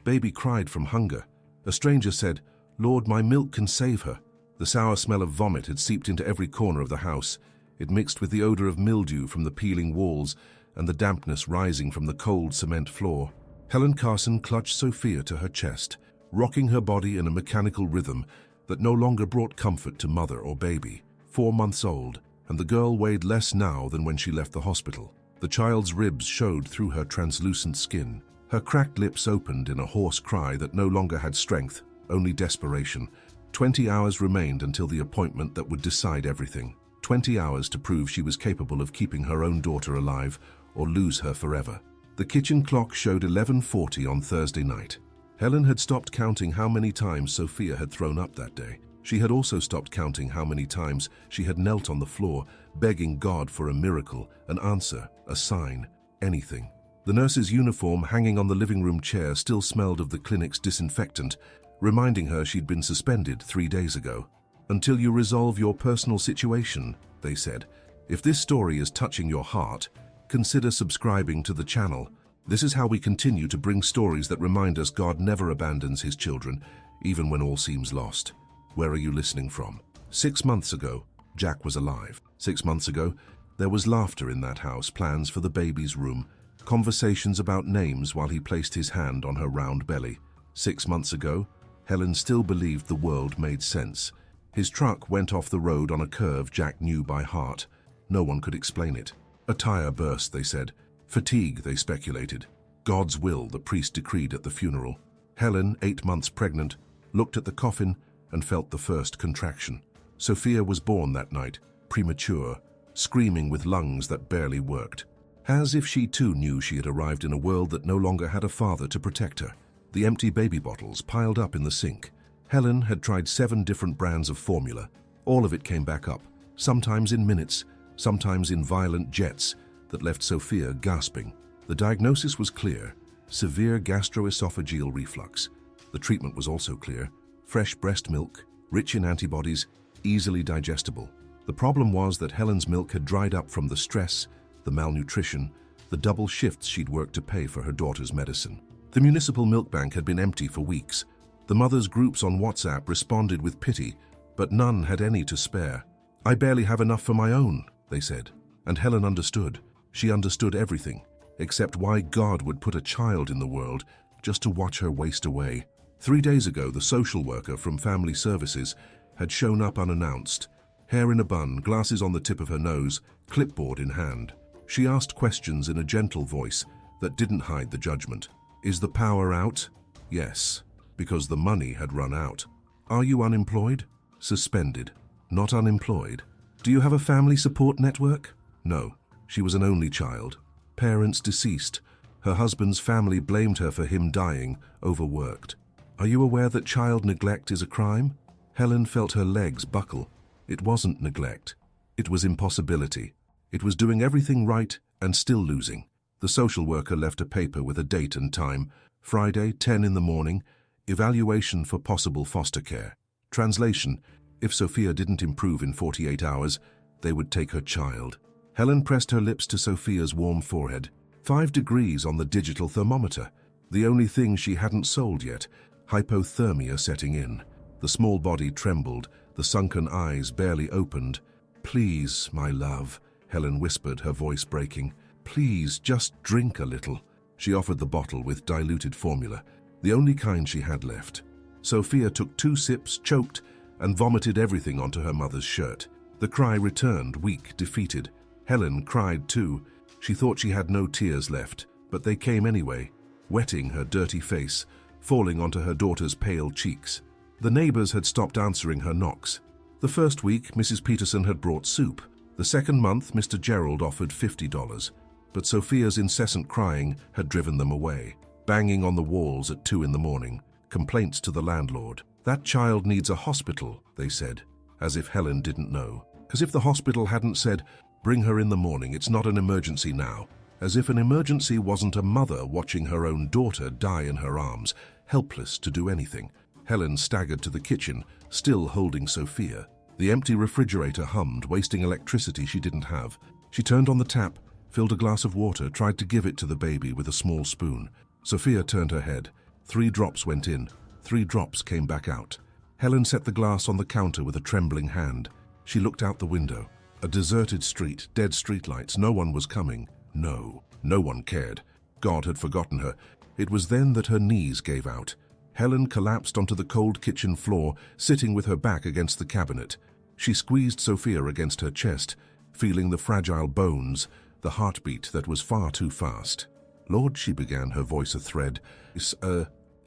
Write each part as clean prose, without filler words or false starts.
Baby cried from hunger. A stranger said, "Lord, my milk can save her." The sour smell of vomit had seeped into every corner of the house. It mixed with the odor of mildew from the peeling walls and the dampness rising from the cold cement floor. Helen Carson clutched Sophia to her chest, rocking her body in a mechanical rhythm that no longer brought comfort to mother or baby. 4 months old, and the girl weighed less now than when she left the hospital. The child's ribs showed through her translucent skin. Her cracked lips opened in a hoarse cry that no longer had strength, only desperation. 20 hours remained until the appointment that would decide everything. 20 hours to prove she was capable of keeping her own daughter alive or lose her forever. The kitchen clock showed 11:40 on Thursday night. Helen had stopped counting how many times Sophia had thrown up that day. She had also stopped counting how many times she had knelt on the floor, begging God for a miracle, an answer, a sign, anything. The nurse's uniform hanging on the living room chair still smelled of the clinic's disinfectant, reminding her she'd been suspended 3 days ago. "Until you resolve your personal situation," they said. "If this story is touching your heart, consider subscribing to the channel. This is how we continue to bring stories that remind us God never abandons his children, even when all seems lost." Where are you listening from? 6 months ago, Jack was alive. 6 months ago, there was laughter in that house, plans for the baby's room, conversations about names while he placed his hand on her round belly. 6 months ago, Helen still believed the world made sense. His truck went off the road on a curve Jack knew by heart. No one could explain it. A tire burst, they said. Fatigue, they speculated. God's will, the priest decreed at the funeral. Helen, 8 months pregnant, looked at the coffin and felt the first contraction. Sophia was born that night, premature, screaming with lungs that barely worked. As if she too knew she had arrived in a world that no longer had a father to protect her. The empty baby bottles piled up in the sink. Helen had tried 7 different brands of formula. All of it came back up, sometimes in minutes, sometimes in violent jets that left Sophia gasping. The diagnosis was clear: severe gastroesophageal reflux. The treatment was also clear: fresh breast milk, rich in antibodies, easily digestible. The problem was that Helen's milk had dried up from the stress, the malnutrition, the double shifts she'd worked to pay for her daughter's medicine. The municipal milk bank had been empty for weeks. The mothers' groups on WhatsApp responded with pity, but none had any to spare. "I barely have enough for my own," they said. And Helen understood. She understood everything, except why God would put a child in the world just to watch her waste away. 3 days ago, the social worker from Family Services had shown up unannounced, hair in a bun, glasses on the tip of her nose, clipboard in hand. She asked questions in a gentle voice that didn't hide the judgment. "Is the power out?" "Yes," because the money had run out. "Are you unemployed?" "Suspended." "Not unemployed." "Do you have a family support network?" No. She was an only child. Parents deceased. Her husband's family blamed her for him dying, overworked. "Are you aware that child neglect is a crime?" Helen felt her legs buckle. It wasn't neglect. It was impossibility. It was doing everything right and still losing. The social worker left a paper with a date and time. Friday, 10 in the morning, evaluation for possible foster care. Translation: if Sophia didn't improve in 48 hours, they would take her child. Helen pressed her lips to Sophia's warm forehead. 5 degrees on the digital thermometer. The only thing she hadn't sold yet, hypothermia setting in. The small body trembled, the sunken eyes barely opened. "Please, my love," Helen whispered, her voice breaking. "Please, just drink a little." She offered the bottle with diluted formula, the only kind she had left. Sophia took 2 sips, choked, and vomited everything onto her mother's shirt. The cry returned, weak, defeated. Helen cried too. She thought she had no tears left, but they came anyway, wetting her dirty face, falling onto her daughter's pale cheeks. The neighbors had stopped answering her knocks. The first week, Mrs. Peterson had brought soup. The second month, Mr. Gerald offered $50. But Sophia's incessant crying had driven them away. Banging on the walls at 2 in the morning, complaints to the landlord. "That child needs a hospital," they said, as if Helen didn't know. As if the hospital hadn't said, "Bring her in the morning, it's not an emergency now." As if an emergency wasn't a mother watching her own daughter die in her arms, helpless to do anything. Helen staggered to the kitchen, still holding Sophia. The empty refrigerator hummed, wasting electricity she didn't have. She turned on the tap, filled a glass of water, tried to give it to the baby with a small spoon. Sophia turned her head. 3 drops went in, 3 drops came back out. Helen set the glass on the counter with a trembling hand. She looked out the window. A deserted street, dead streetlights, no one was coming. No one cared. God had forgotten her. It was then that her knees gave out. Helen collapsed onto the cold kitchen floor, sitting with her back against the cabinet. She squeezed Sophia against her chest, feeling the fragile bones, the heartbeat that was far too fast. "Lord," she began, her voice a thread.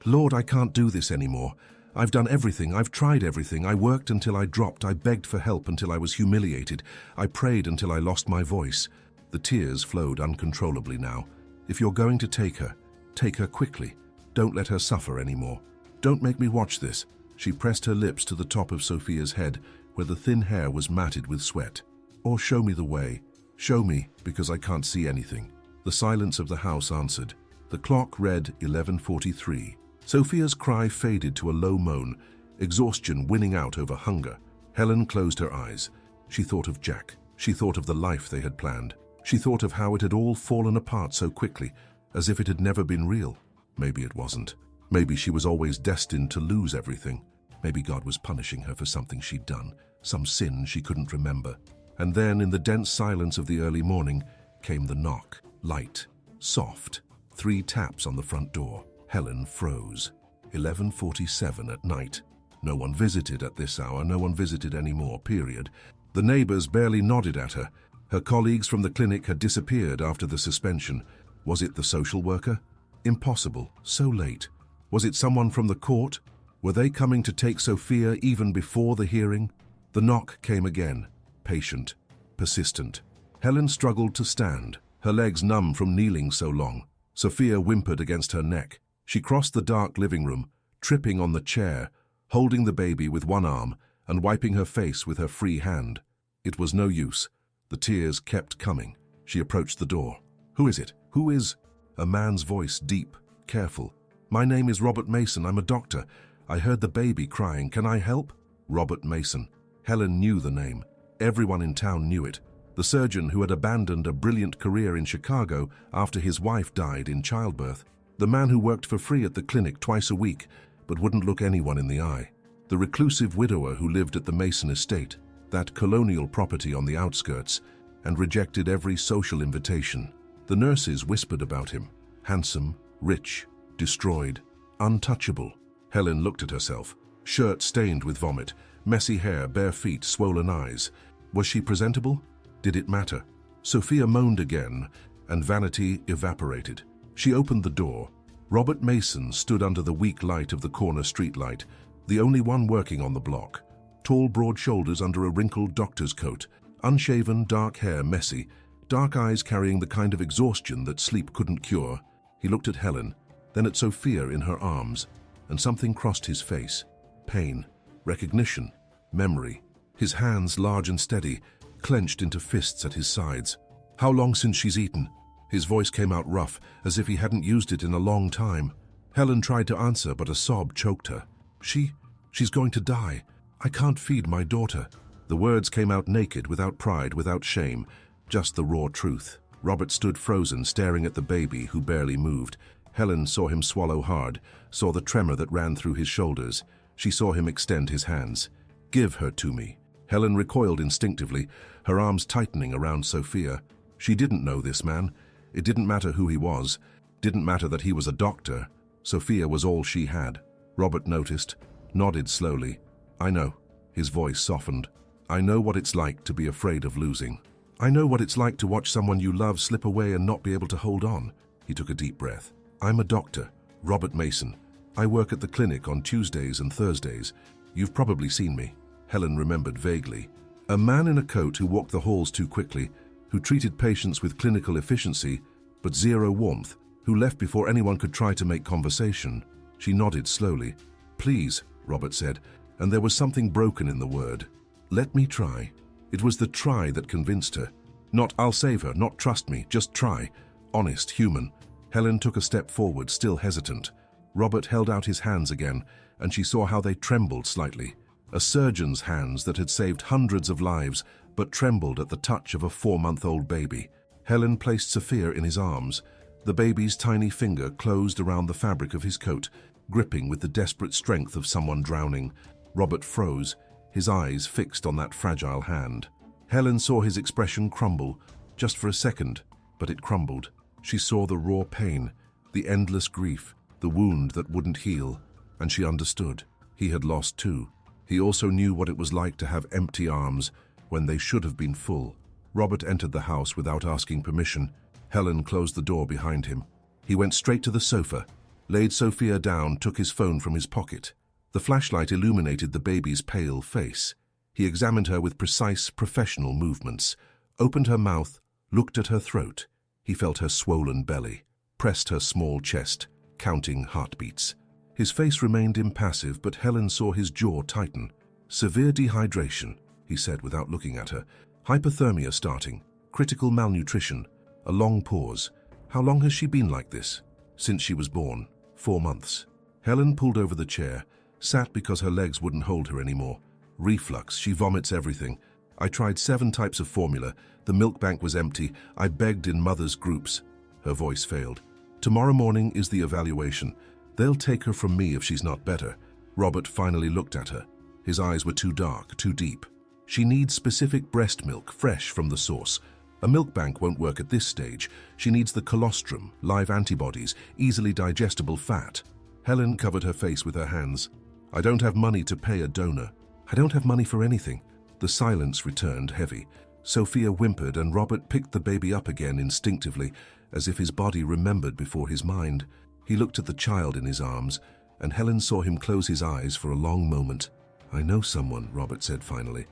"Lord, I can't do this anymore. I've done everything, I've tried everything. I worked until I dropped, I begged for help until I was humiliated. I prayed until I lost my voice." The tears flowed uncontrollably now. "If you're going to take her quickly. Don't let her suffer anymore. Don't make me watch this." She pressed her lips to the top of Sophia's head, where the thin hair was matted with sweat. "Or show me the way. Show me, because I can't see anything." The silence of the house answered. The clock read 11:43. Sophia's cry faded to a low moan, exhaustion winning out over hunger. Helen closed her eyes. She thought of Jack. She thought of the life they had planned. She thought of how it had all fallen apart so quickly, as if it had never been real. Maybe it wasn't. Maybe she was always destined to lose everything. Maybe God was punishing her for something she'd done, some sin she couldn't remember. And then, in the dense silence of the early morning, came the knock. Light, soft. 3 taps on the front door. Helen froze. 11:47 at night. No one visited at this hour, no one visited anymore, period. The neighbors barely nodded at her. Her colleagues from the clinic had disappeared after the suspension. Was it the social worker? Impossible, so late. Was it someone from the court? Were they coming to take Sophia even before the hearing? The knock came again, patient, persistent. Helen struggled to stand, her legs numb from kneeling so long. Sophia whimpered against her neck. She crossed the dark living room, tripping on the chair, holding the baby with one arm and wiping her face with her free hand. It was no use. The tears kept coming. She approached the door. "Who is it? Who is—" A man's voice, deep, careful. "My name is Robert Mason. I'm a doctor. I heard the baby crying. Can I help?" Robert Mason. Helen knew the name. Everyone in town knew it. The surgeon who had abandoned a brilliant career in Chicago after his wife died in childbirth. The man who worked for free at the clinic twice a week, but wouldn't look anyone in the eye. The reclusive widower who lived at the Mason estate, that colonial property on the outskirts, and rejected every social invitation. The nurses whispered about him. Handsome, rich, destroyed, untouchable. Helen looked at herself. Shirt stained with vomit, messy hair, bare feet, swollen eyes. Was she presentable? Did it matter? Sophia moaned again, and vanity evaporated. She opened the door. Robert Mason stood under the weak light of the corner streetlight, the only one working on the block. Tall, broad shoulders under a wrinkled doctor's coat, unshaven, dark hair messy, dark eyes carrying the kind of exhaustion that sleep couldn't cure. He looked at Helen, then at Sophia in her arms, and something crossed his face. Pain, recognition, memory. His hands, large and steady, clenched into fists at his sides. "How long since she's eaten?" His voice came out rough, as if he hadn't used it in a long time. Helen tried to answer, but a sob choked her. She's going to die. I can't feed my daughter." The words came out naked, without pride, without shame, just the raw truth. Robert stood frozen, staring at the baby, who barely moved. Helen saw him swallow hard, saw the tremor that ran through his shoulders. She saw him extend his hands. "Give her to me." Helen recoiled instinctively, her arms tightening around Sophia. She didn't know this man. It didn't matter who he was. Didn't matter that he was a doctor. Sophia was all she had. Robert noticed, nodded slowly. "I know." His voice softened. "I know what it's like to be afraid of losing. I know what it's like to watch someone you love slip away and not be able to hold on." He took a deep breath. "I'm a doctor, Robert Mason. I work at the clinic on Tuesdays and Thursdays. You've probably seen me." Helen remembered vaguely. A man in a coat who walked the halls too quickly, who treated patients with clinical efficiency, but zero warmth, who left before anyone could try to make conversation. She nodded slowly. "Please," Robert said, and there was something broken in the word. "Let me try." It was the try that convinced her. Not "I'll save her," not "trust me," just try. Honest, human. Helen took a step forward, still hesitant. Robert held out his hands again, and she saw how they trembled slightly. A surgeon's hands that had saved hundreds of lives, but trembled at the touch of a 4-month-old baby. Helen placed Sophia in his arms. The baby's tiny finger closed around the fabric of his coat, gripping with the desperate strength of someone drowning. Robert froze, his eyes fixed on that fragile hand. Helen saw his expression crumble, just for a second, but it crumbled. She saw the raw pain, the endless grief, the wound that wouldn't heal, and she understood. He had lost too. He also knew what it was like to have empty arms when they should have been full. Robert entered the house without asking permission. Helen closed the door behind him. He went straight to the sofa, laid Sophia down, took his phone from his pocket. The flashlight illuminated the baby's pale face. He examined her with precise, professional movements, opened her mouth, looked at her throat. He felt her swollen belly, pressed her small chest, counting heartbeats. His face remained impassive, but Helen saw his jaw tighten. "Severe dehydration," he said without looking at her. "Hypothermia starting. Critical malnutrition." A long pause. "How long has she been like this?" "Since she was born. 4 months." Helen pulled over the chair, sat because her legs wouldn't hold her anymore. "Reflux. She vomits everything. I tried 7 types of formula. The milk bank was empty. I begged in mothers' groups." Her voice failed. "Tomorrow morning is the evaluation. They'll take her from me if she's not better." Robert finally looked at her. His eyes were too dark, too deep. "She needs specific breast milk, fresh from the source. A milk bank won't work at this stage. She needs the colostrum, live antibodies, easily digestible fat." Helen covered her face with her hands. "I don't have money to pay a donor. I don't have money for anything." The silence returned heavy. Sophia whimpered and Robert picked the baby up again instinctively, as if his body remembered before his mind. He looked at the child in his arms, and Helen saw him close his eyes for a long moment. "I know someone," Robert said finally.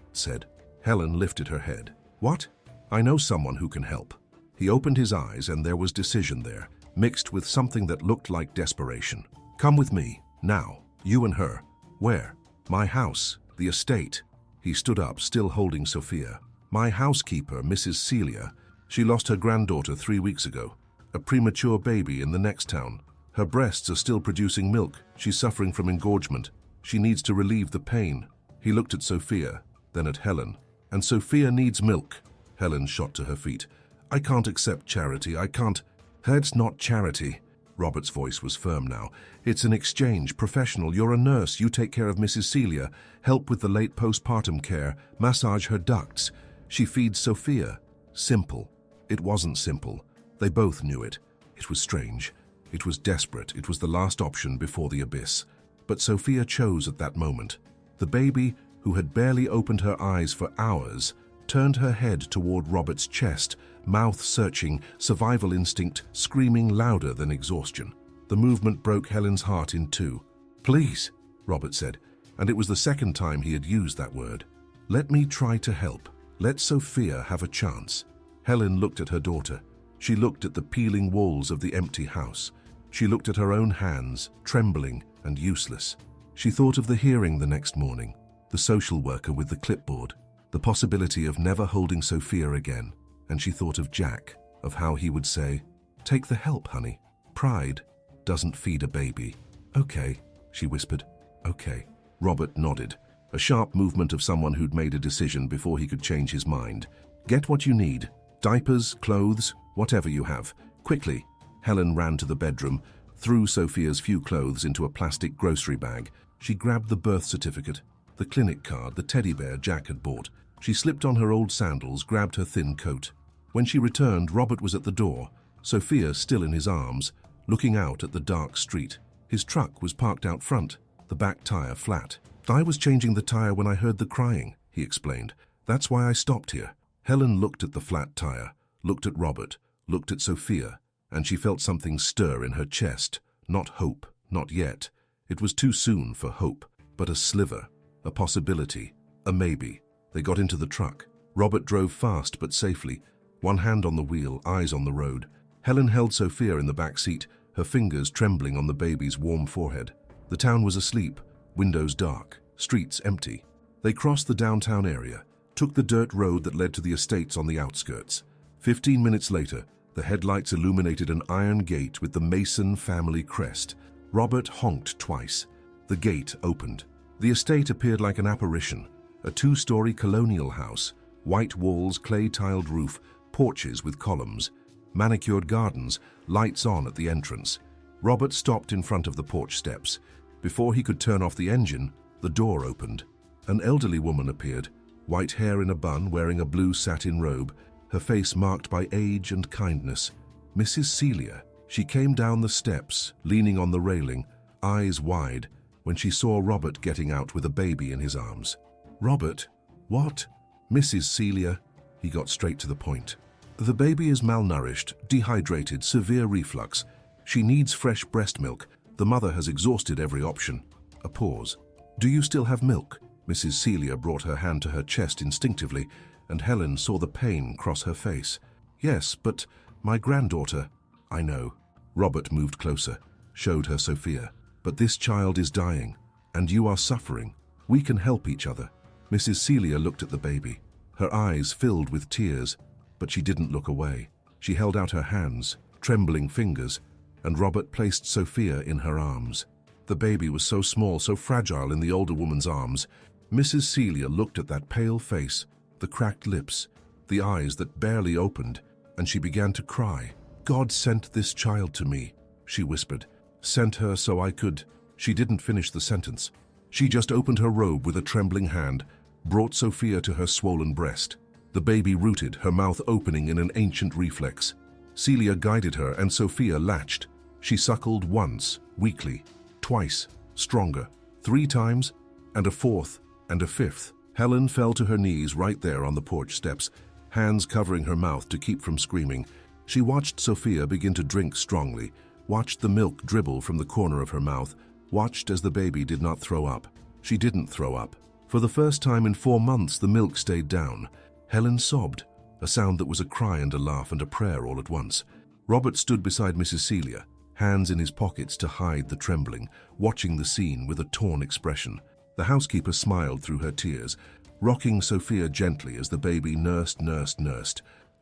Helen lifted her head. "What?" "I know someone who can help." He opened his eyes and there was decision there, mixed with something that looked like desperation. "Come with me, now, you and her." "Where?" "My house, the estate." He stood up, still holding Sophia. "My housekeeper, Mrs. Celia. She lost her granddaughter 3 weeks ago. A premature baby in the next town. Her breasts are still producing milk. She's suffering from engorgement. She needs to relieve the pain." He looked at Sophia, then at Helen. "And Sophia needs milk." Helen shot to her feet. "I can't accept charity. I can't." "It's not charity." Robert's voice was firm now. "It's an exchange, professional. You're a nurse. You take care of Mrs. Celia, help with the late postpartum care, massage her ducts. She feeds Sophia. Simple." It wasn't simple. They both knew it. It was strange. It was desperate. It was the last option before the abyss. But Sophia chose at that moment. The baby, who had barely opened her eyes for hours, turned her head toward Robert's chest, mouth searching, survival instinct screaming louder than exhaustion. The movement broke Helen's heart in two. "Please," Robert said, and it was the second time he had used that word. "Let me try to help. Let Sophia have a chance." Helen looked at her daughter. She looked at the peeling walls of the empty house. She looked at her own hands, trembling and useless. She thought of the hearing the next morning, the social worker with the clipboard, the possibility of never holding Sophia again, and she thought of Jack, of how he would say, "Take the help, honey. Pride doesn't feed a baby." "Okay," she whispered. "Okay." Robert nodded, a sharp movement of someone who'd made a decision before he could change his mind. "Get what you need. Diapers, clothes, whatever you have. Quickly." Helen ran to the bedroom, threw Sophia's few clothes into a plastic grocery bag. She grabbed the birth certificate, the clinic card, the teddy bear Jack had bought. She slipped on her old sandals, grabbed her thin coat. When she returned, Robert was at the door, Sophia still in his arms, looking out at the dark street. His truck was parked out front, the back tire flat. "I was changing the tire when I heard the crying," he explained. "That's why I stopped here." Helen looked at the flat tire, looked at Robert, looked at Sophia, and she felt something stir in her chest. Not hope, not yet. It was too soon for hope, but a sliver, a possibility, a maybe. They got into the truck. Robert drove fast but safely, one hand on the wheel, eyes on the road. Helen held Sophia in the back seat, her fingers trembling on the baby's warm forehead. The town was asleep, windows dark, streets empty. They crossed the downtown area, took the dirt road that led to the estates on the outskirts. 15 minutes later, the headlights illuminated an iron gate with the Mason family crest. Robert honked twice. The gate opened. The estate appeared like an apparition, a 2-story colonial house, white walls, clay-tiled roof, porches with columns, manicured gardens, lights on at the entrance. Robert stopped in front of the porch steps. Before he could turn off the engine, the door opened. An elderly woman appeared, white hair in a bun, wearing a blue satin robe, her face marked by age and kindness. Mrs. Celia. She came down the steps, leaning on the railing, eyes wide, when she saw Robert getting out with a baby in his arms. "Robert? What?" "Mrs. Celia." He got straight to the point. "The baby is malnourished, dehydrated, severe reflux. She needs fresh breast milk. The mother has exhausted every option." A pause. "Do you still have milk?" Mrs. Celia brought her hand to her chest instinctively, and Helen saw the pain cross her face. "Yes, but my granddaughter—" "I know." Robert moved closer, showed her Sophia. "But this child is dying, and you are suffering. We can help each other." Mrs. Celia looked at the baby. Her eyes filled with tears, but she didn't look away. She held out her hands, trembling fingers, and Robert placed Sophia in her arms. The baby was so small, so fragile in the older woman's arms. Mrs. Celia looked at that pale face, the cracked lips, the eyes that barely opened, and she began to cry. "God sent this child to me," she whispered. "Sent her so I could—" She didn't finish the sentence. She just opened her robe with a trembling hand, brought Sophia to her swollen breast. The baby rooted, her mouth opening in an ancient reflex. Celia guided her, and Sophia latched. She suckled once, weakly, twice, stronger, 3 times, and a 4th, and a 5th. Helen fell to her knees right there on the porch steps, hands covering her mouth to keep from screaming. She watched Sophia begin to drink strongly, watched the milk dribble from the corner of her mouth, watched as the baby did not throw up. She didn't throw up. For the first time in 4 months, the milk stayed down. Helen sobbed, a sound that was a cry and a laugh and a prayer all at once. Robert stood beside Mrs. Celia, hands in his pockets to hide the trembling, watching the scene with a torn expression. The housekeeper smiled through her tears, rocking Sophia gently as the baby nursed,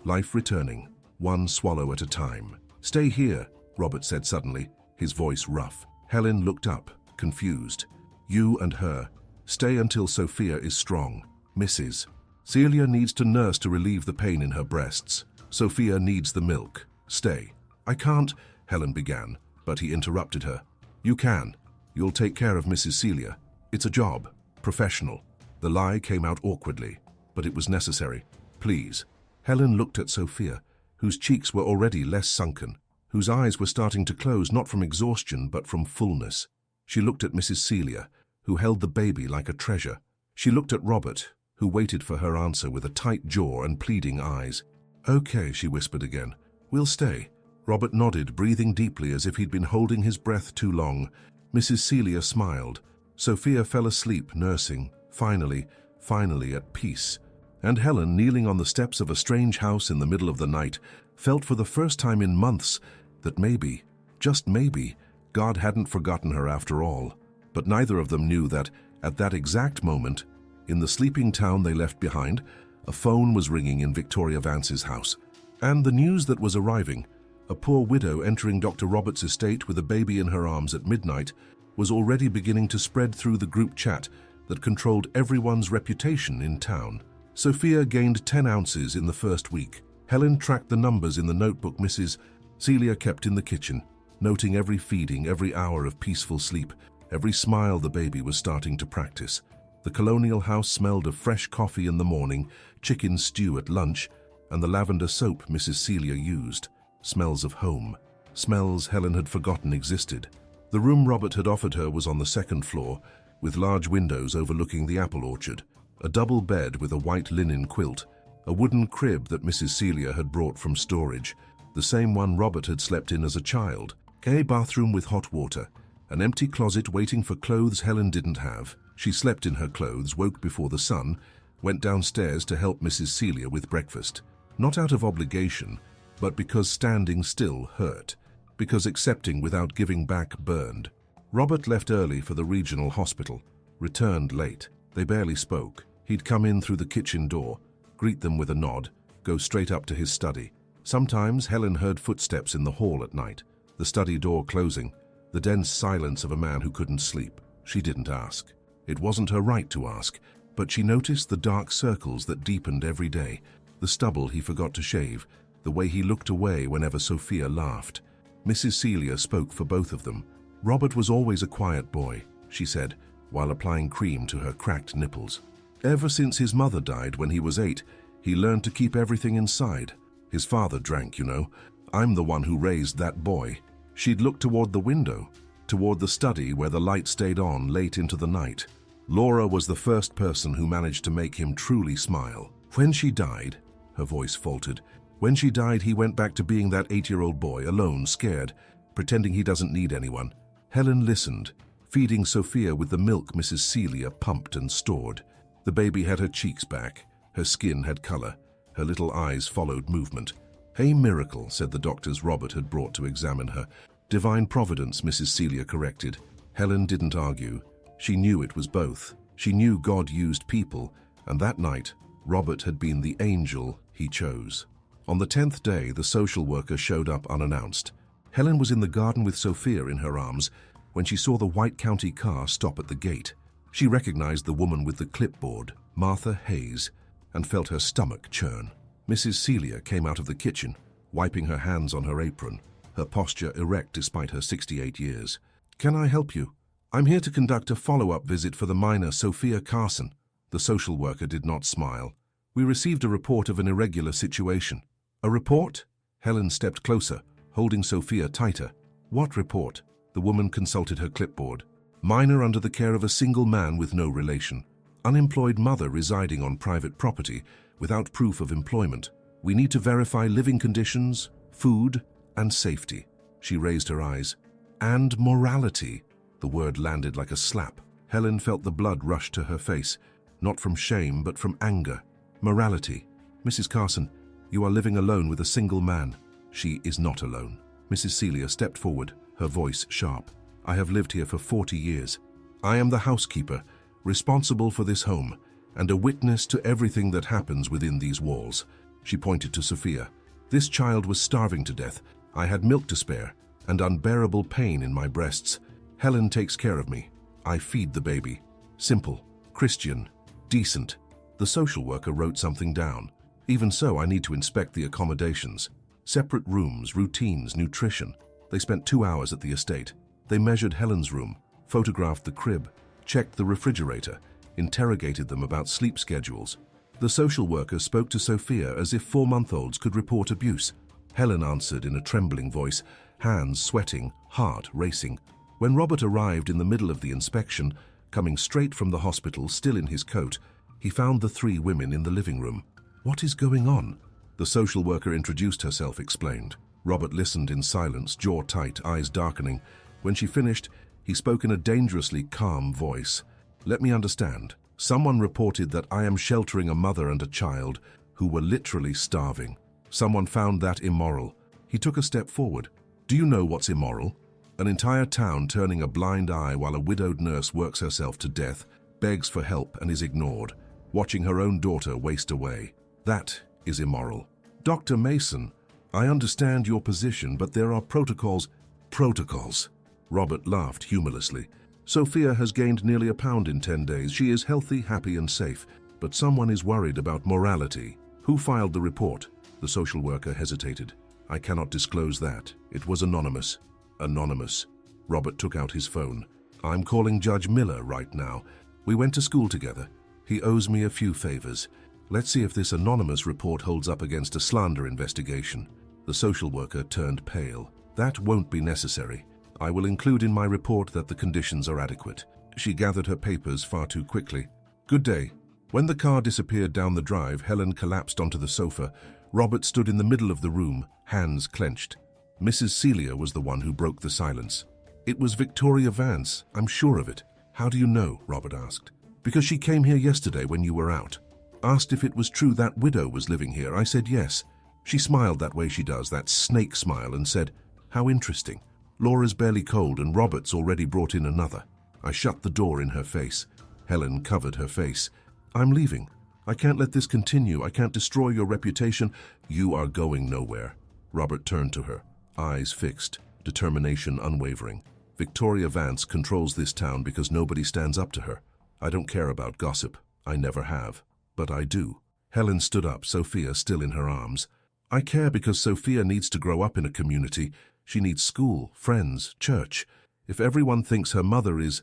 life returning, one swallow at a time. "Stay here," Robert said suddenly, his voice rough. Helen looked up, confused. "You and her. Stay until Sophia is strong. Mrs. Celia needs to nurse to relieve the pain in her breasts. Sophia needs the milk. Stay." "I can't," Helen began, but he interrupted her. "You can. You'll take care of Mrs. Celia. It's a job. Professional." The lie came out awkwardly, but it was necessary. "Please." Helen looked at Sophia, whose cheeks were already less sunken, whose eyes were starting to close not from exhaustion but from fullness. She looked at Mrs. Celia, who held the baby like a treasure. She looked at Robert, who waited for her answer with a tight jaw and pleading eyes. "Okay," she whispered again. "We'll stay." Robert nodded, breathing deeply as if he'd been holding his breath too long. Mrs. Celia smiled. Sophia fell asleep, nursing, finally at peace. And Helen, kneeling on the steps of a strange house in the middle of the night, felt for the first time in months that maybe, just maybe, God hadn't forgotten her after all. But neither of them knew that, at that exact moment, in the sleeping town they left behind, a phone was ringing in Victoria Vance's house. And the news that was arriving, a poor widow entering Dr. Roberts' estate with a baby in her arms at midnight, was already beginning to spread through the group chat that controlled everyone's reputation in town. Sophia gained 10 ounces in the first week. Helen tracked the numbers in the notebook Mrs. Celia kept in the kitchen, noting every feeding, every hour of peaceful sleep, every smile the baby was starting to practice. The colonial house smelled of fresh coffee in the morning, chicken stew at lunch, and the lavender soap Mrs. Celia used. Smells of home. Smells Helen had forgotten existed. The room Robert had offered her was on the 2nd floor, with large windows overlooking the apple orchard, a double bed with a white linen quilt, a wooden crib that Mrs. Celia had brought from storage, the same one Robert had slept in as a child, a bathroom with hot water, an empty closet waiting for clothes Helen didn't have. She slept in her clothes, woke before the sun, went downstairs to help Mrs. Celia with breakfast, not out of obligation, but because standing still hurt, because accepting without giving back burned. Robert left early for the regional hospital, returned late. They barely spoke. He'd come in through the kitchen door, greet them with a nod, go straight up to his study. Sometimes Helen heard footsteps in the hall at night, the study door closing, the dense silence of a man who couldn't sleep. She didn't ask. It wasn't her right to ask, but she noticed the dark circles that deepened every day, the stubble he forgot to shave, the way he looked away whenever Sophia laughed. Mrs. Celia spoke for both of them. Robert was always a quiet boy, she said, while applying cream to her cracked nipples. Ever since his mother died when he was 8, he learned to keep everything inside. His father drank, you know. I'm the one who raised that boy. She'd look toward the window, toward the study where the light stayed on late into the night. Laura was the first person who managed to make him truly smile. When she died, her voice faltered. When she died, he went back to being that 8-year-old boy, alone, scared, pretending he doesn't need anyone. Helen listened, feeding Sophia with the milk Mrs. Celia pumped and stored. The baby had her cheeks back. Her skin had color. Her little eyes followed movement. "A miracle," said the doctors Robert had brought to examine her. "Divine providence," Mrs. Celia corrected. Helen didn't argue. She knew it was both. She knew God used people, and that night, Robert had been the angel he chose. On the 10th day, the social worker showed up unannounced. Helen was in the garden with Sophia in her arms when she saw the White County car stop at the gate. She recognized the woman with the clipboard, Martha Hayes, and felt her stomach churn. Mrs. Celia came out of the kitchen, wiping her hands on her apron, her posture erect despite her 68 years. "Can I help you? I'm here to conduct a follow-up visit for the minor Sophia Carson." The social worker did not smile. "We received a report of an irregular situation." "A report?" Helen stepped closer, holding Sophia tighter. "What report?" The woman consulted her clipboard. "Minor under the care of a single man with no relation. Unemployed mother residing on private property without proof of employment. We need to verify living conditions, food, and safety." She raised her eyes. "And morality." The word landed like a slap. Helen felt the blood rush to her face, not from shame but from anger. "Morality. Mrs. Carson, you are living alone with a single man." "She is not alone." Mrs. Celia stepped forward, her voice sharp. "I have lived here for 40 years. I am the housekeeper, responsible for this home, and a witness to everything that happens within these walls." She pointed to Sophia. "This child was starving to death. I had milk to spare, and unbearable pain in my breasts. Helen takes care of me. I feed the baby. Simple, Christian, decent." The social worker wrote something down. "Even so, I need to inspect the accommodations. Separate rooms, routines, nutrition." They spent 2 hours at the estate. They measured Helen's room, photographed the crib, checked the refrigerator, interrogated them about sleep schedules. The social worker spoke to Sophia as if 4-month-olds could report abuse. Helen answered in a trembling voice, hands sweating, heart racing. When Robert arrived in the middle of the inspection, coming straight from the hospital, still in his coat, he found the 3 women in the living room. "What is going on?" The social worker introduced herself, explained. Robert listened in silence, jaw tight, eyes darkening. When she finished, he spoke in a dangerously calm voice. "Let me understand. Someone reported that I am sheltering a mother and a child who were literally starving. Someone found that immoral." He took a step forward. "Do you know what's immoral? An entire town turning a blind eye while a widowed nurse works herself to death, begs for help and is ignored, watching her own daughter waste away. That is immoral." "Dr. Mason, I understand your position, but there are protocols." "Protocols?" Robert laughed humorlessly. "Sophia has gained nearly a pound in 10 days. She is healthy, happy, and safe. But someone is worried about morality." "Who filed the report?" The social worker hesitated. "I cannot disclose that. It was anonymous." "Anonymous." Robert took out his phone. "I'm calling Judge Miller right now. We went to school together. He owes me a few favors. Let's see if this anonymous report holds up against a slander investigation." The social worker turned pale. "That won't be necessary. I will include in my report that the conditions are adequate." She gathered her papers far too quickly. "Good day." When the car disappeared down the drive, Helen collapsed onto the sofa. Robert stood in the middle of the room, hands clenched. Mrs. Celia was the one who broke the silence. "It was Victoria Vance. I'm sure of it." "How do you know?" Robert asked. "Because she came here yesterday when you were out. Asked if it was true that widow was living here. I said yes. She smiled that way she does, that snake smile, and said, 'How interesting. Laura's barely cold and Robert's already brought in another.' I shut the door in her face." Helen covered her face. "I'm leaving. I can't let this continue. I can't destroy your reputation." "You are going nowhere." Robert turned to her, eyes fixed, determination unwavering. "Victoria Vance controls this town because nobody stands up to her. I don't care about gossip. I never have. But I do." Helen stood up, Sophia still in her arms. "I care because Sophia needs to grow up in a community. She needs school, friends, church. If everyone thinks her mother is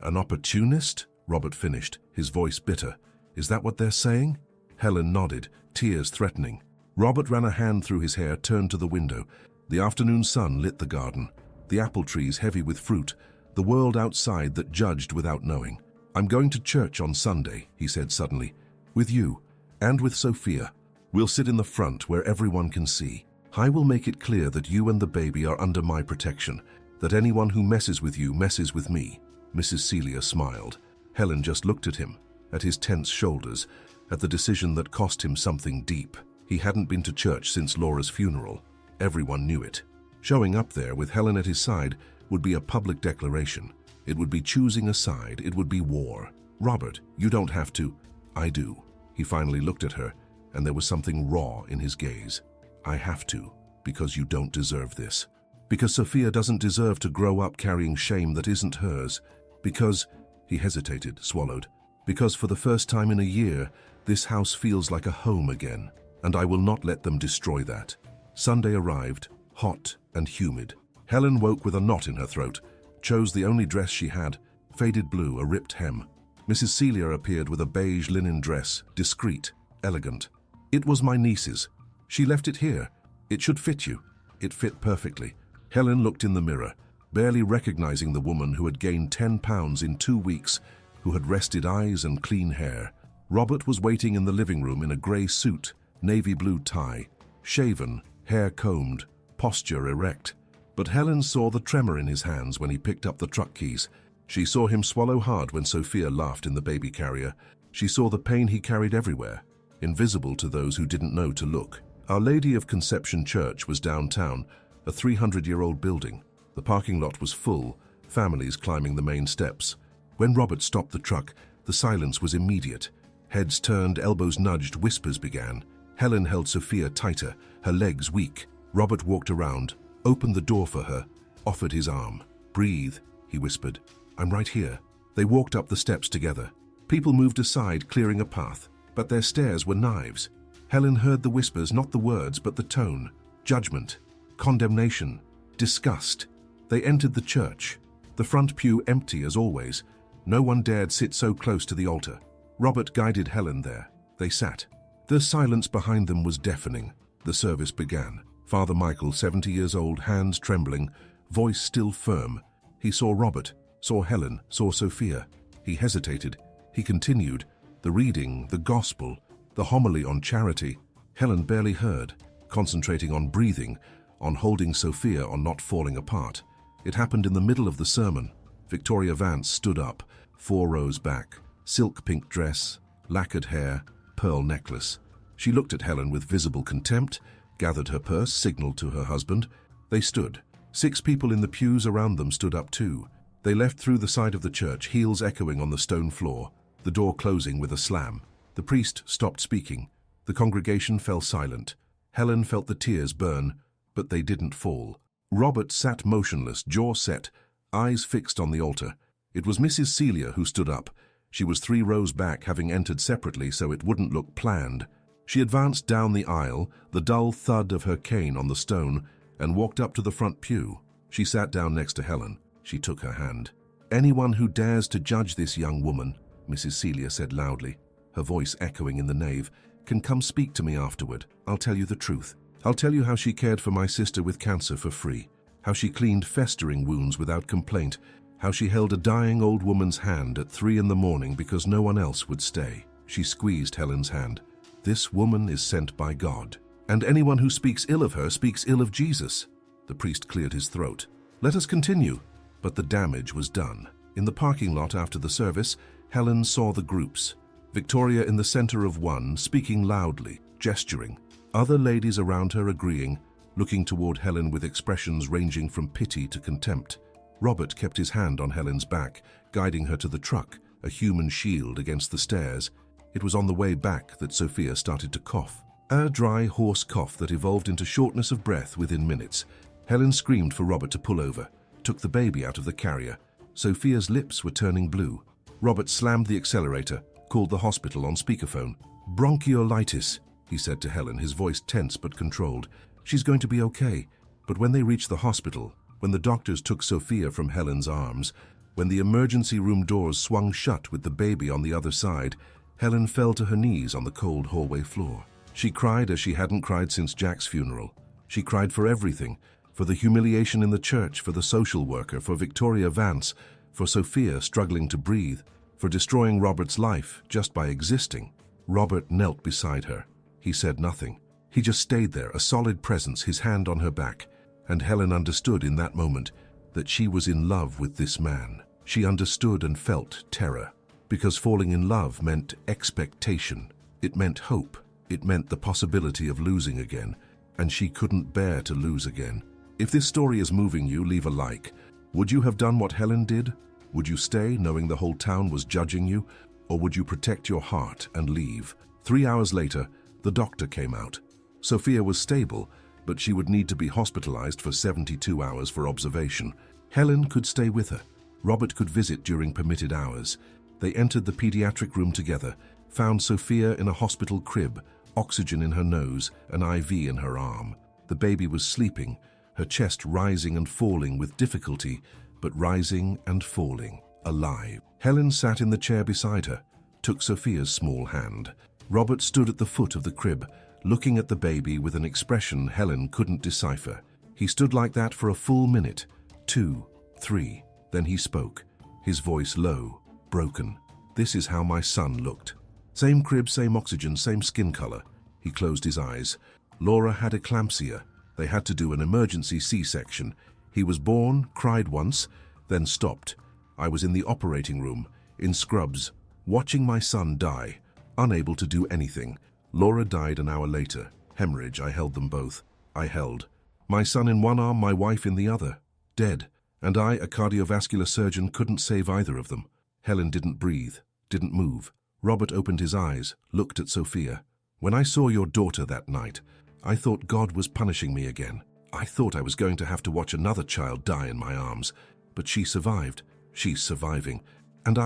an opportunist, Robert finished, his voice bitter. Is that what they're saying? Helen nodded, tears threatening. Robert ran a hand through his hair, turned to the window. The afternoon sun lit the garden, the apple trees heavy with fruit, the world outside that judged without knowing. I'm going to church on Sunday, he said suddenly. With you, and with Sophia. We'll sit in the front where everyone can see. I will make it clear that you and the baby are under my protection, that anyone who messes with you messes with me. Mrs. Celia smiled. Helen just looked at him, at his tense shoulders, at the decision that cost him something deep. He hadn't been to church since Laura's funeral. Everyone knew it. Showing up there with Helen at his side would be a public declaration. It would be choosing a side. It would be war. Robert, you don't have to. I do. He finally looked at her, and there was something raw in his gaze. I have to, because you don't deserve this. Because Sophia doesn't deserve to grow up carrying shame that isn't hers. Because, he hesitated, swallowed. Because for the first time in a year, this house feels like a home again, and I will not let them destroy that. Sunday arrived, hot and humid. Helen woke with a knot in her throat, chose the only dress she had, faded blue, a ripped hem. Mrs. Celia appeared with a beige linen dress, discreet, elegant. It was my niece's. She left it here. It should fit you. It fit perfectly. Helen looked in the mirror, barely recognizing the woman who had gained 10 pounds in 2 weeks, who had rested eyes and clean hair. Robert was waiting in the living room in a grey suit, navy blue tie, shaven, hair combed, posture erect. But Helen saw the tremor in his hands when he picked up the truck keys. She saw him swallow hard when Sophia laughed in the baby carrier. She saw the pain he carried everywhere, invisible to those who didn't know to look. Our Lady of Conception Church was downtown, a 300-year-old building. The parking lot was full, families climbing the main steps. When Robert stopped the truck, the silence was immediate. Heads turned, elbows nudged, whispers began. Helen held Sophia tighter, her legs weak. Robert walked around, opened the door for her, offered his arm. Breathe, he whispered. I'm right here. They walked up the steps together. People moved aside, clearing a path, but their stares were knives. Helen heard the whispers, not the words, but the tone. Judgment, condemnation, disgust. They entered the church. The front pew empty as always. No one dared sit so close to the altar. Robert guided Helen there. They sat. The silence behind them was deafening. The service began. Father Michael, 70 years old, hands trembling, voice still firm. He saw Robert, saw Helen, saw Sophia. He hesitated. He continued. The reading, the gospel, the homily on charity. Helen barely heard, concentrating on breathing, on holding Sophia, on not falling apart. It happened in the middle of the sermon. Victoria Vance stood up, 4 rows back, silk pink dress, lacquered hair, pearl necklace. She looked at Helen with visible contempt, gathered her purse, signaled to her husband. They stood. 6 people in the pews around them stood up too. They left through the side of the church, heels echoing on the stone floor, the door closing with a slam. The priest stopped speaking. The congregation fell silent. Helen felt the tears burn, but they didn't fall. Robert sat motionless, jaw set, eyes fixed on the altar. It was Mrs. Celia who stood up. She was 3 rows back, having entered separately so it wouldn't look planned. She advanced down the aisle, the dull thud of her cane on the stone, and walked up to the front pew. She sat down next to Helen. She took her hand. Anyone who dares to judge this young woman, Mrs. Celia said loudly, her voice echoing in the nave, can come speak to me afterward. I'll tell you the truth. I'll tell you how she cared for my sister with cancer for free, how she cleaned festering wounds without complaint, how she held a dying old woman's hand at 3 in the morning because no one else would stay. She squeezed Helen's hand. This woman is sent by God, and anyone who speaks ill of her speaks ill of Jesus. The priest cleared his throat. Let us continue. But the damage was done. In the parking lot after the service, Helen saw the groups. Victoria in the center of one, speaking loudly, gesturing. Other ladies around her agreeing, looking toward Helen with expressions ranging from pity to contempt. Robert kept his hand on Helen's back, guiding her to the truck, a human shield against the stairs. It was on the way back that Sophia started to cough. A dry, hoarse cough that evolved into shortness of breath within minutes. Helen screamed for Robert to pull over, took the baby out of the carrier. Sophia's lips were turning blue. Robert slammed the accelerator, called the hospital on speakerphone. Bronchiolitis, he said to Helen, his voice tense but controlled. She's going to be okay. But when they reached the hospital, when the doctors took Sophia from Helen's arms, when the emergency room doors swung shut with the baby on the other side, Helen fell to her knees on the cold hallway floor. She cried as she hadn't cried since Jack's funeral. She cried for everything, for the humiliation in the church, for the social worker, for Victoria Vance, for Sophia struggling to breathe, for destroying Robert's life just by existing. Robert knelt beside her. He said nothing. He just stayed there, a solid presence, his hand on her back. And Helen understood in that moment that she was in love with this man. She understood and felt terror, because falling in love meant expectation. It meant hope. It meant the possibility of losing again, and she couldn't bear to lose again. If this story is moving you, leave a like. Would you have done what Helen did? Would you stay knowing the whole town was judging you? Or would you protect your heart and leave? 3 hours later, the doctor came out. Sophia was stable, but she would need to be hospitalized for 72 hours for observation. Helen could stay with her. Robert could visit during permitted hours. They entered the pediatric room together, found Sophia in a hospital crib, oxygen in her nose, an IV in her arm. The baby was sleeping, her chest rising and falling with difficulty, but rising and falling, alive. Helen sat in the chair beside her, took Sophia's small hand. Robert stood at the foot of the crib, looking at the baby with an expression Helen couldn't decipher. He stood like that for a full minute, 2, 3. Then he spoke, his voice low, broken. "This is how my son looked. Same crib, same oxygen, same skin color." He closed his eyes. "Laura had eclampsia. They had to do an emergency C-section. He was born, cried once, then stopped. I was in the operating room, in scrubs, watching my son die, unable to do anything. Laura died an hour later. Hemorrhage, I held them both. I held. My son in one arm, my wife in the other. Dead. And I, a cardiovascular surgeon, couldn't save either of them." Helen didn't breathe, didn't move. Robert opened his eyes, looked at Sophia. "When I saw your daughter that night, I thought God was punishing me again. I thought I was going to have to watch another child die in my arms. But she survived. She's surviving. And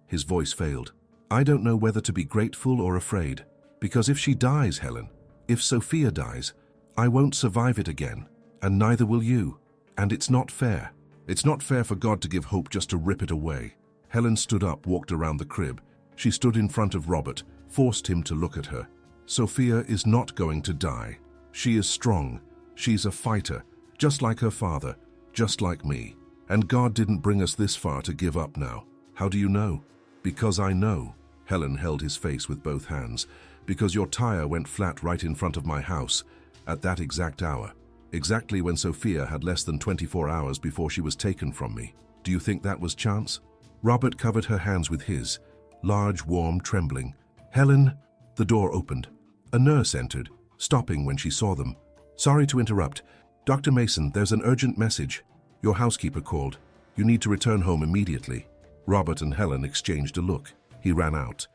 His voice failed. "I don't know whether to be grateful or afraid. Because if she dies, Helen, if Sophia dies, I won't survive it again. And neither will you. And it's not fair. It's not fair for God to give hope just to rip it away." Helen stood up, walked around the crib. She stood in front of Robert, forced him to look at her. "Sophia is not going to die. She is strong. She's a fighter, just like her father, just like me. And God didn't bring us this far to give up now. How do you know?" "Because I know." Helen held his face with both hands. "Because your tire went flat right in front of my house, at that exact hour. Exactly when Sophia had less than 24 hours before she was taken from me. Do you think that was chance?" Robert covered her hands with his, large, warm, trembling. "Helen." The door opened. A nurse entered, stopping when she saw them. "Sorry to interrupt. Dr. Mason, there's an urgent message. Your housekeeper called. You need to return home immediately." Robert and Helen exchanged a look. He ran out.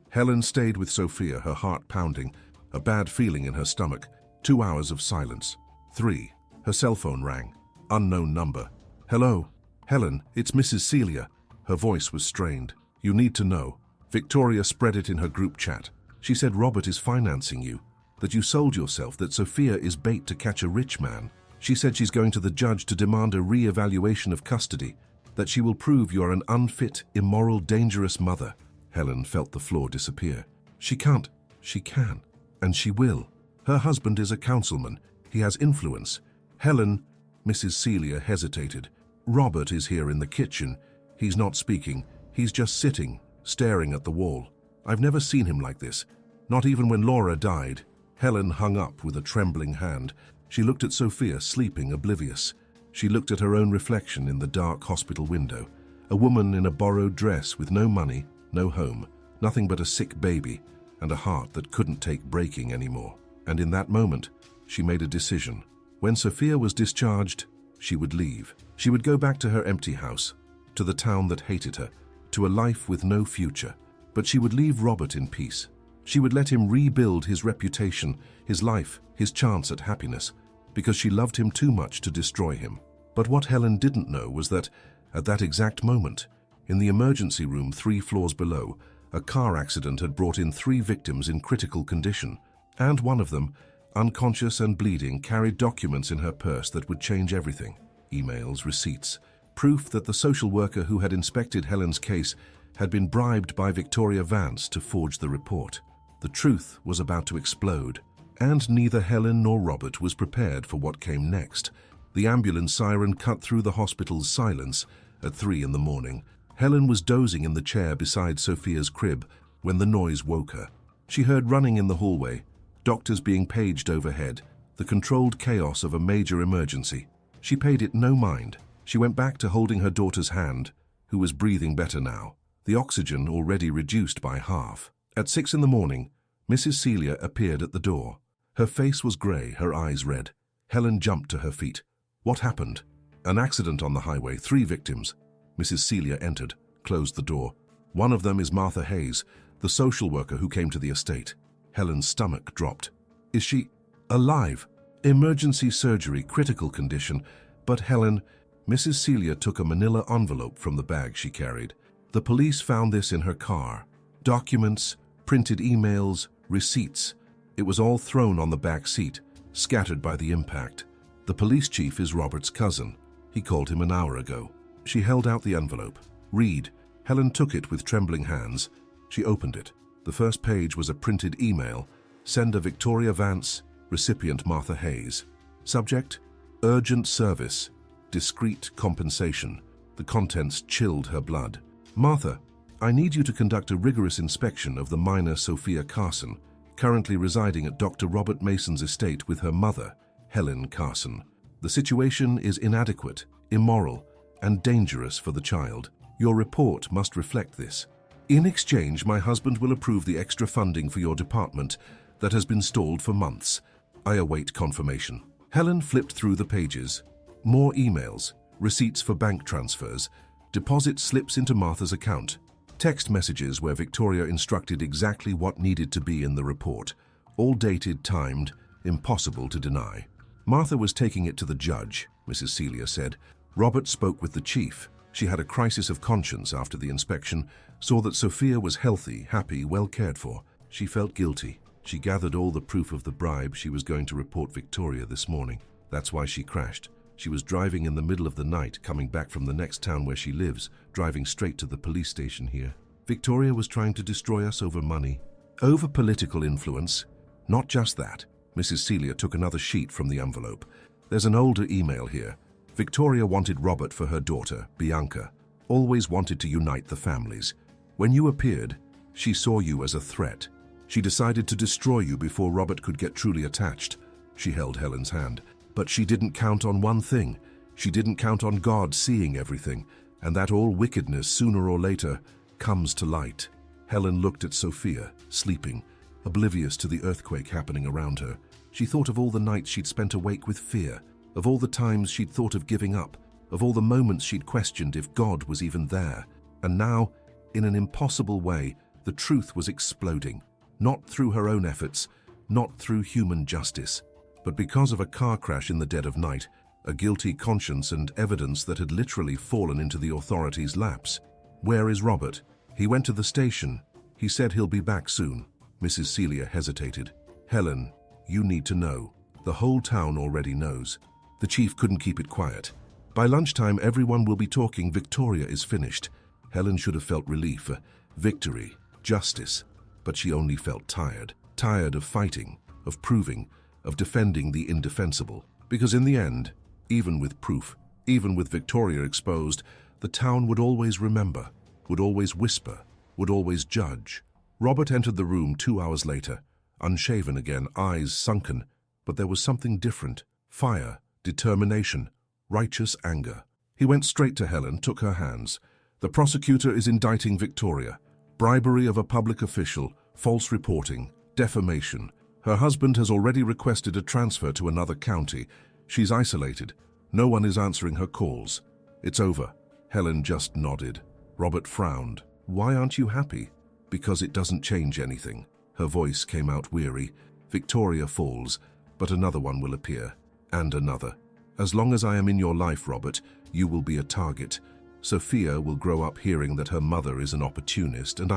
Helen stayed with Sophia, her heart pounding, a bad feeling in her stomach. 2 hours of silence. 3. Her cell phone rang. Unknown number. "Hello? Helen, it's Mrs. Celia." Her voice was strained. "You need to know." Victoria spread it in her group chat. She said Robert is financing you, that you sold yourself, that Sophia is bait to catch a rich man. She said she's going to the judge to demand a re-evaluation of custody, that she will prove you're an unfit, immoral, dangerous mother. Helen felt the floor disappear. She can't. She can. And she will. Her husband is a councilman. He has influence. Helen, Mrs. Celia hesitated. Robert is here in the kitchen. He's not speaking. He's just sitting, staring at the wall. I've never seen him like this. Not even when Laura died. Helen hung up with a trembling hand. She looked at Sophia, sleeping, oblivious. She looked at her own reflection in the dark hospital window. A woman in a borrowed dress with no money, no home, nothing but a sick baby, and a heart that couldn't take breaking anymore. And in that moment, she made a decision. When Sophia was discharged, she would leave. She would go back to her empty house, to the town that hated her, to a life with no future. But she would leave Robert in peace. She would let him rebuild his reputation, his life, his chance at happiness, because she loved him too much to destroy him. But what Helen didn't know was that, at that exact moment, in the emergency room 3 floors below, a car accident had brought in 3 victims in critical condition, and one of them, unconscious and bleeding, carried documents in her purse that would change everything. Emails, receipts, proof that the social worker who had inspected Helen's case had been bribed by Victoria Vance to forge the report. The truth was about to explode, and neither Helen nor Robert was prepared for what came next. The ambulance siren cut through the hospital's silence at 3 in the morning. Helen was dozing in the chair beside Sophia's crib when the noise woke her. She heard running in the hallway, doctors being paged overhead, the controlled chaos of a major emergency. She paid it no mind. She went back to holding her daughter's hand, who was breathing better now, the oxygen already reduced by half. At 6 in the morning, Mrs. Celia appeared at the door. Her face was grey, her eyes red. Helen jumped to her feet. What happened? An accident on the highway, 3 victims. Mrs. Celia entered, closed the door. One of them is Martha Hayes, the social worker who came to the estate. Helen's stomach dropped. Is she alive? Emergency surgery, critical condition. But Helen, Mrs. Celia took a manila envelope from the bag she carried. The police found this in her car. Documents, printed emails, receipts. It was all thrown on the back seat, scattered by the impact. The police chief is Robert's cousin. He called him an hour ago. She held out the envelope. Read. Helen took it with trembling hands. She opened it. The first page was a printed email. Sender Victoria Vance, recipient Martha Hayes. Subject, urgent service, discreet compensation. The contents chilled her blood. Martha, I need you to conduct a rigorous inspection of the minor Sophia Carson, currently residing at Dr. Robert Mason's estate with her mother, Helen Carson. The situation is inadequate, immoral, and dangerous for the child. Your report must reflect this. In exchange, my husband will approve the extra funding for your department that has been stalled for months. I await confirmation. Helen flipped through the pages. More emails, receipts for bank transfers, deposit slips into Martha's account, text messages where Victoria instructed exactly what needed to be in the report, all dated, timed, impossible to deny. Martha was taking it to the judge, Mrs. Celia said. Robert spoke with the chief. She had a crisis of conscience after the inspection, saw that Sophia was healthy, happy, well cared for. She felt guilty. She gathered all the proof of the bribe she was going to report Victoria this morning. That's why she crashed. She was driving in the middle of the night, coming back from the next town where she lives, driving straight to the police station here. Victoria was trying to destroy us over money, over political influence. Not just that. Mrs. Celia took another sheet from the envelope. There's an older email here. Victoria wanted Robert for her daughter, Bianca. Always wanted to unite the families. When you appeared, she saw you as a threat. She decided to destroy you before Robert could get truly attached. She held Helen's hand. But she didn't count on one thing. She didn't count on God seeing everything, and that all wickedness, sooner or later, comes to light. Helen looked at Sophia, sleeping, oblivious to the earthquake happening around her. She thought of all the nights she'd spent awake with fear, of all the times she'd thought of giving up, of all the moments she'd questioned if God was even there. And now, in an impossible way, the truth was exploding. Not through her own efforts, not through human justice, but because of a car crash in the dead of night, a guilty conscience and evidence that had literally fallen into the authorities' laps. Where is Robert? He went to the station. He said he'll be back soon. Mrs. Celia hesitated. Helen, you need to know. The whole town already knows. The chief couldn't keep it quiet. By lunchtime, everyone will be talking. Victoria is finished. Helen should have felt relief, victory, justice. But she only felt tired. Tired of fighting, of proving, of defending the indefensible. Because in the end, even with proof, even with Victoria exposed, the town would always remember, would always whisper, would always judge. Robert entered the room 2 hours later, unshaven again, eyes sunken, but there was something different. Fire, determination, righteous anger. He went straight to Helen, took her hands. The prosecutor is indicting Victoria. Bribery of a public official, false reporting, defamation. Her husband has already requested a transfer to another county. She's isolated. No one is answering her calls. It's over. Helen just nodded. Robert frowned. Why aren't you happy? Because it doesn't change anything. Her voice came out weary. Victoria falls, but another one will appear. And another. As long as I am in your life, Robert, you will be a target. Sophia will grow up hearing that her mother is an opportunist, and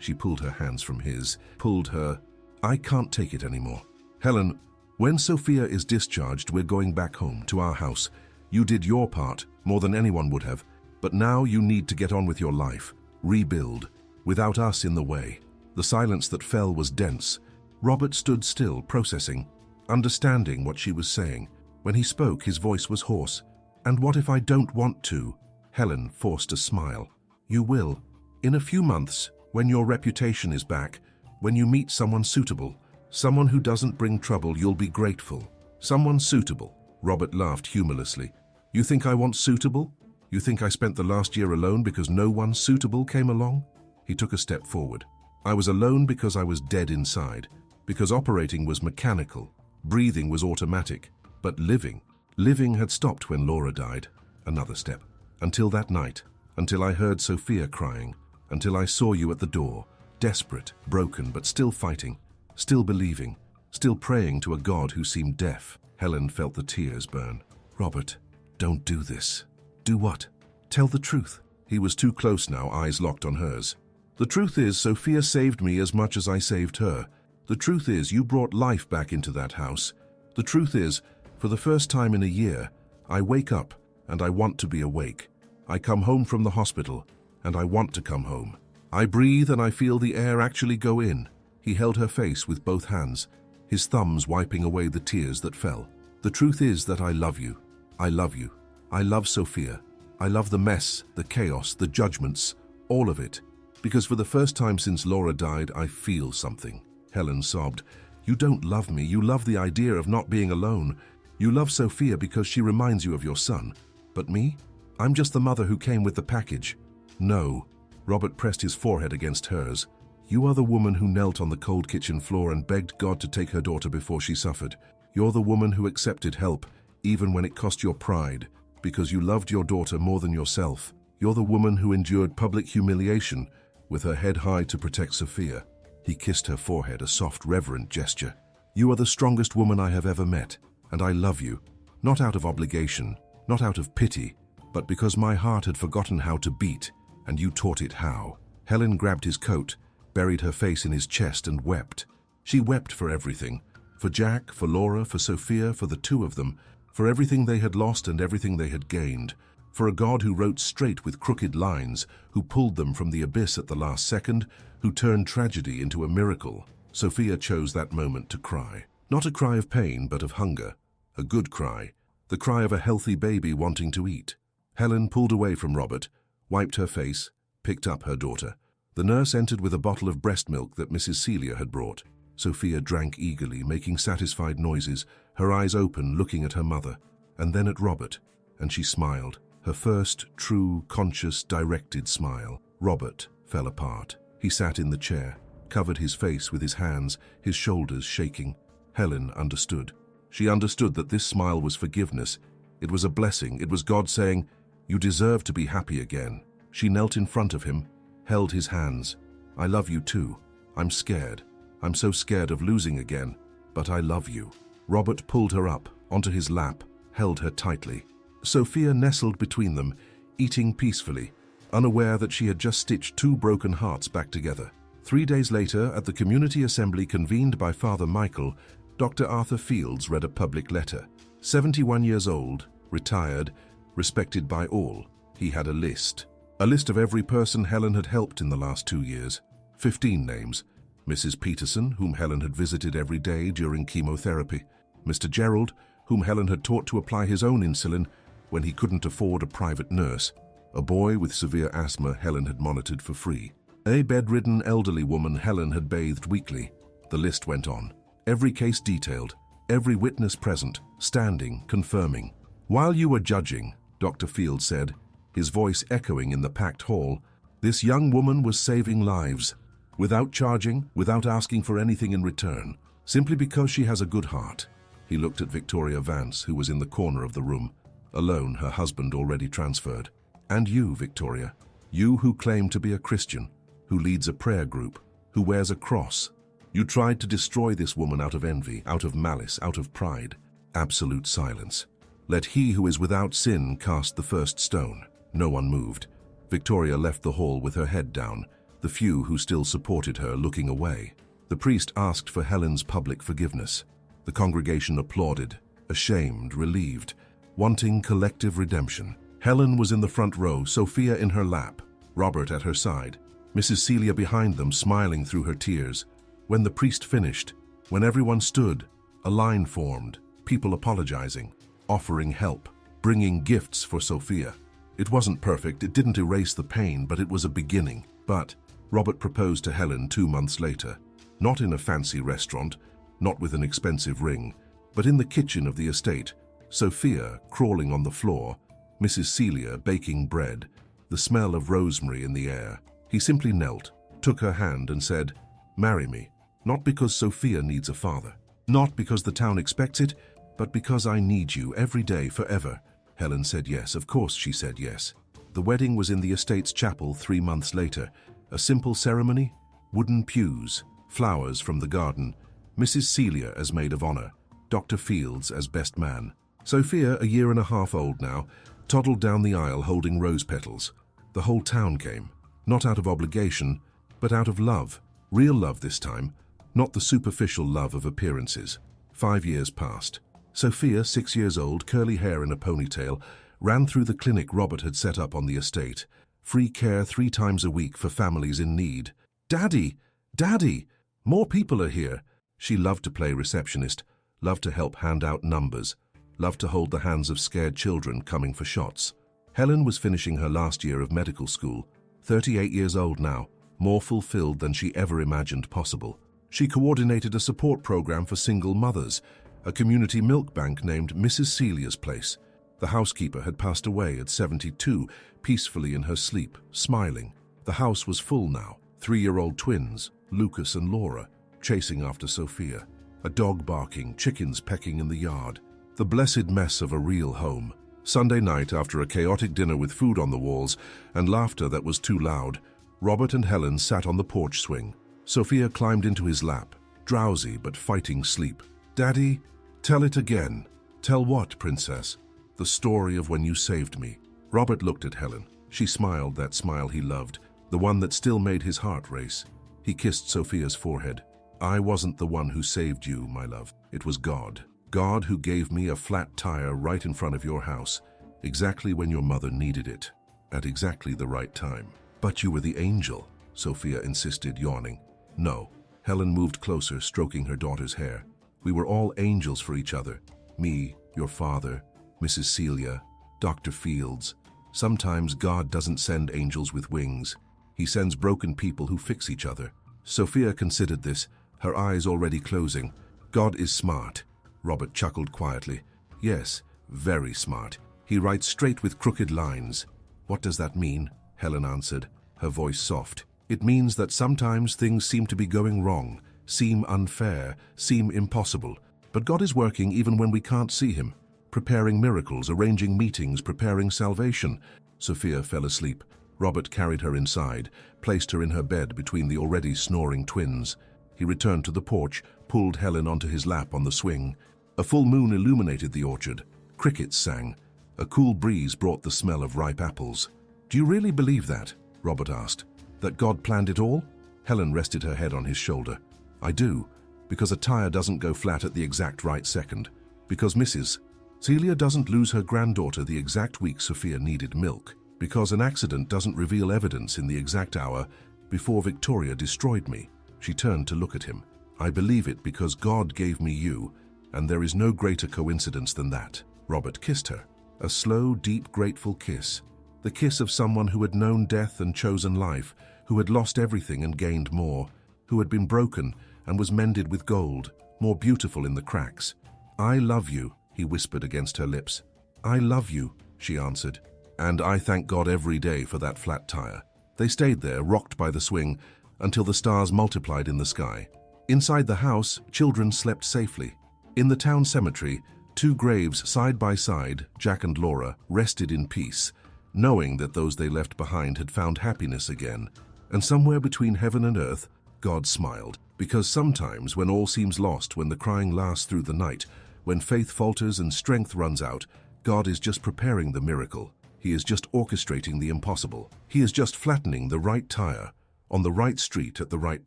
She pulled her hands from his, pulled her. I can't take it anymore. Helen, When Sophia is discharged, we're going back home, to our house. You did your part, more than anyone would have. But now you need to get on with your life. Rebuild, without us in the way. The silence that fell was dense. Robert stood still, processing, understanding what she was saying. When he spoke, his voice was hoarse. "And what if I don't want to?" Helen forced a smile. "You will. In a few months, when your reputation is back, when you meet someone suitable, someone who doesn't bring trouble, you'll be grateful. Someone suitable." Robert laughed humorlessly. "You think I want suitable? You think I spent the last year alone because no one suitable came along?" He took a step forward. "I was alone because I was dead inside, because operating was mechanical, breathing was automatic, but living had stopped when Laura died." Another step. "Until that night, until I heard Sophia crying, until I saw you at the door, desperate, broken, but still fighting, still believing, still praying to a God who seemed deaf." Helen felt the tears burn. "Robert, don't do this." "Do what?" "Tell the truth." He was too close now, eyes locked on hers. "The truth is, Sophia saved me as much as I saved her. The truth is, you brought life back into that house. The truth is, for the first time in a year, I wake up and I want to be awake. I come home from the hospital and I want to come home. I breathe and I feel the air actually go in." He held her face with both hands, his thumbs wiping away the tears that fell. "The truth is that I love you. I love you. I love Sophia. I love the mess, the chaos, the judgments, all of it. Because for the first time since Laura died, I feel something." Helen sobbed. "You don't love me. You love the idea of not being alone. You love Sophia because she reminds you of your son. But me? I'm just the mother who came with the package." "No." Robert pressed his forehead against hers. "You are the woman who knelt on the cold kitchen floor and begged God to take her daughter before she suffered. You're the woman who accepted help, even when it cost your pride, because you loved your daughter more than yourself. You're the woman who endured public humiliation, with her head high to protect Sophia." He kissed her forehead, a soft, reverent gesture. "You are the strongest woman I have ever met, and I love you, not out of obligation, not out of pity, but because my heart had forgotten how to beat, and you taught it how." Helen grabbed his coat, buried her face in his chest and wept. She wept for everything. For Jack, for Laura, for Sophia, for the two of them, for everything they had lost and everything they had gained. For a God who wrote straight with crooked lines, who pulled them from the abyss at the last second, who turned tragedy into a miracle. Sophia chose that moment to cry. Not a cry of pain, but of hunger. A good cry. The cry of a healthy baby wanting to eat. Helen pulled away from Robert, wiped her face, picked up her daughter. The nurse entered with a bottle of breast milk that Mrs. Celia had brought. Sophia drank eagerly, making satisfied noises, her eyes open, looking at her mother, and then at Robert, and she smiled. Her first, true, conscious, directed smile. Robert fell apart. He sat in the chair, covered his face with his hands, his shoulders shaking. Helen understood. She understood that this smile was forgiveness. It was a blessing. It was God saying, "You deserve to be happy again." She knelt in front of him, held his hands. "I love you too. I'm scared. I'm so scared of losing again, but I love you." Robert pulled her up onto his lap, held her tightly. Sophia nestled between them, eating peacefully, unaware that she had just stitched two broken hearts back together. 3 days later, at the community assembly convened by Father Michael, Dr. Arthur Fields read a public letter. 71 years old, retired, respected by all. He had a list. A list of every person Helen had helped in the last 2 years. 15 names. Mrs. Peterson, whom Helen had visited every day during chemotherapy. Mr. Gerald, whom Helen had taught to apply his own insulin when he couldn't afford a private nurse. A boy with severe asthma Helen had monitored for free. A bedridden elderly woman Helen had bathed weekly. The list went on. Every case detailed, every witness present, standing, confirming. "While you were judging," Dr. Field said, his voice echoing in the packed hall, "this young woman was saving lives, without charging, without asking for anything in return, simply because she has a good heart." He looked at Victoria Vance, who was in the corner of the room, alone, her husband already transferred. "And you, Victoria, you who claim to be a Christian, who leads a prayer group, who wears a cross. You tried to destroy this woman out of envy, out of malice, out of pride." Absolute silence. "Let he who is without sin cast the first stone." No one moved. Victoria left the hall with her head down, the few who still supported her looking away. The priest asked for Helen's public forgiveness. The congregation applauded, ashamed, relieved, wanting collective redemption. Helen was in the front row, Sophia in her lap, Robert at her side, Mrs. Celia behind them smiling through her tears. When the priest finished, when everyone stood, a line formed, people apologizing, offering help, bringing gifts for Sophia. It wasn't perfect, it didn't erase the pain, but it was a beginning. But Robert proposed to Helen 2 months later, not in a fancy restaurant, not with an expensive ring, but in the kitchen of the estate, Sophia crawling on the floor, Mrs. Celia baking bread, the smell of rosemary in the air. He simply knelt, took her hand and said, "Marry me, not because Sophia needs a father, not because the town expects it, but because I need you every day forever." Helen said yes, of course she said yes. The wedding was in the estate's chapel 3 months later. A simple ceremony, wooden pews, flowers from the garden, Mrs. Celia as maid of honor, Dr. Fields as best man. Sophia, a year and a half old now, toddled down the aisle holding rose petals. The whole town came, not out of obligation, but out of love. Real love this time, not the superficial love of appearances. 5 years passed. Sophia, 6 years old, curly hair in a ponytail, ran through the clinic Robert had set up on the estate. Free care 3 times a week for families in need. "Daddy! Daddy! More people are here!" She loved to play receptionist, loved to help hand out numbers, loved to hold the hands of scared children coming for shots. Helen was finishing her last year of medical school, 38 years old now, more fulfilled than she ever imagined possible. She coordinated a support program for single mothers, a community milk bank named Mrs. Celia's Place. The housekeeper had passed away at 72, peacefully in her sleep, smiling. The house was full now, 3-year-old twins, Lucas and Laura, chasing after Sophia. A dog barking, chickens pecking in the yard. The blessed mess of a real home. Sunday night, after a chaotic dinner with food on the walls and laughter that was too loud, Robert and Helen sat on the porch swing. Sophia climbed into his lap, drowsy but fighting sleep. "Daddy, tell it again." "Tell what, princess?" "The story of when you saved me." Robert looked at Helen. She smiled, that smile he loved, the one that still made his heart race. He kissed Sophia's forehead. "I wasn't the one who saved you, my love. It was God. God who gave me a flat tire right in front of your house, exactly when your mother needed it, at exactly the right time." "But you were the angel," Sophia insisted, yawning. "No." Helen moved closer, stroking her daughter's hair. "We were all angels for each other. Me, your father, Mrs. Celia, Dr. Fields. Sometimes God doesn't send angels with wings. He sends broken people who fix each other." Sophia considered this, her eyes already closing. "God is smart." Robert chuckled quietly. "Yes, very smart. He writes straight with crooked lines." "What does that mean?" Helen answered, her voice soft. "It means that sometimes things seem to be going wrong, seem unfair, seem impossible. But God is working even when we can't see him, preparing miracles, arranging meetings, preparing salvation." Sophia fell asleep. Robert carried her inside, placed her in her bed between the already snoring twins. He returned to the porch, pulled Helen onto his lap on the swing. A full moon illuminated the orchard. Crickets sang. A cool breeze brought the smell of ripe apples. "Do you really believe that?" Robert asked. "That God planned it all?" Helen rested her head on his shoulder. "I do, because a tire doesn't go flat at the exact right second. Because Mrs. Celia doesn't lose her granddaughter the exact week Sophia needed milk. Because an accident doesn't reveal evidence in the exact hour before Victoria destroyed me." She turned to look at him. "I believe it because God gave me you, and there is no greater coincidence than that." Robert kissed her. A slow, deep, grateful kiss. The kiss of someone who had known death and chosen life, who had lost everything and gained more, who had been broken and was mended with gold, more beautiful in the cracks. "I love you," he whispered against her lips. "I love you," she answered. "And I thank God every day for that flat tire." They stayed there, rocked by the swing, until the stars multiplied in the sky. Inside the house, children slept safely. In the town cemetery, 2 graves side by side, Jack and Laura, rested in peace, knowing that those they left behind had found happiness again. And somewhere between heaven and earth, God smiled. Because sometimes when all seems lost, when the crying lasts through the night, when faith falters and strength runs out, God is just preparing the miracle. He is just orchestrating the impossible. He is just flattening the right tire on the right street at the right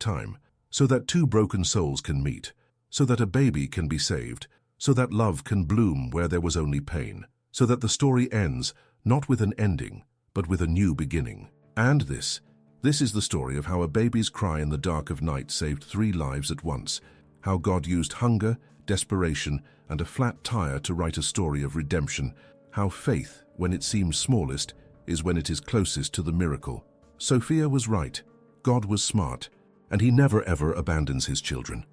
time, so that 2 broken souls can meet, so that a baby can be saved, so that love can bloom where there was only pain, so that the story ends not with an ending, but with a new beginning. And this is the story of how a baby's cry in the dark of night saved 3 lives at once, how God used hunger, desperation, and a flat tire to write a story of redemption, how faith, when it seems smallest, is when it is closest to the miracle. Sophia was right. God was smart, and he never ever abandons his children.